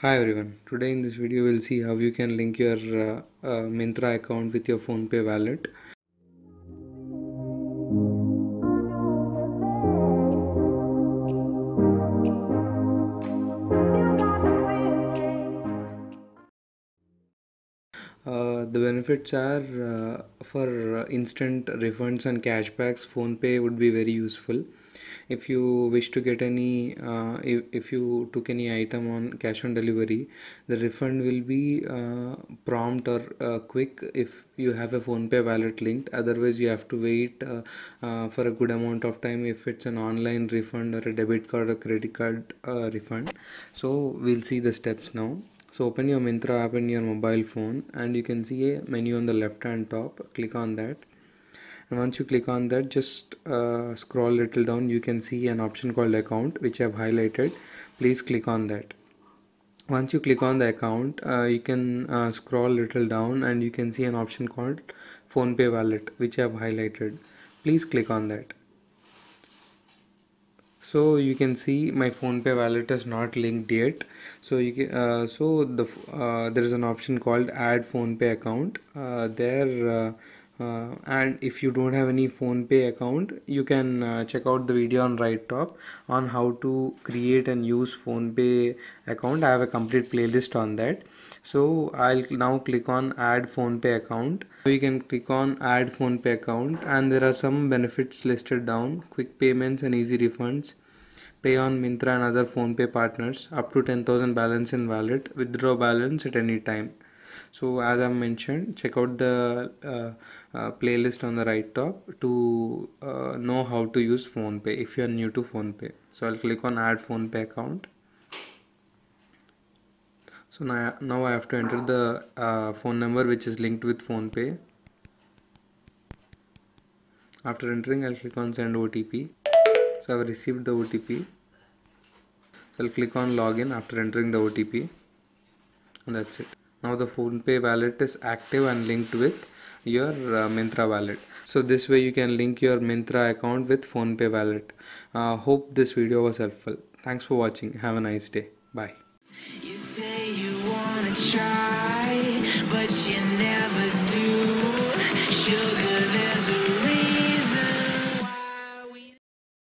Hi everyone, today in this video we'll see how you can link your Myntra account with your PhonePe wallet. The benefits are for instant refunds and cashbacks. PhonePe would be very useful. If you wish to get any, if you took any item on cash on delivery, the refund will be prompt or quick if you have a PhonePe wallet linked. Otherwise, you have to wait for a good amount of time if it's an online refund or a debit card or credit card refund. So we'll see the steps now. So open your Myntra app in your mobile phone and you can see a menu on the left hand top. Click on that, and once you click on that, just scroll little down. You can see an option called account, which I've highlighted. Please click on that. Once you click on the account, you can scroll little down and you can see an option called PhonePe Wallet, which I've highlighted. Please click on that. So you can see my PhonePe wallet is not linked yet. So you can, there is an option called add PhonePe account and if you don't have any PhonePe account, you can check out the video on right top on how to create and use PhonePe account. I have a complete playlist on that. So I'll now click on add PhonePe account. You can click on add PhonePe account and there are some benefits listed down: quick payments and easy refunds, pay on Myntra and other PhonePe partners, up to 10,000 balance in wallet, withdraw balance at any time. So as I mentioned, check out the playlist on the right top to know how to use PhonePe if you are new to PhonePe. So I'll click on add PhonePe account. So now I have to enter the phone number which is linked with PhonePe. After entering, I'll click on send OTP. So I've received the OTP. So I'll click on login after entering the OTP, and that's it. Now the PhonePe wallet is active and linked with your Myntra wallet. So this way you can link your Myntra account with PhonePe wallet. Hope this video was helpful. Thanks for watching. Have a nice day. Bye. You say you wanna try, but you never do. Sugar, there's a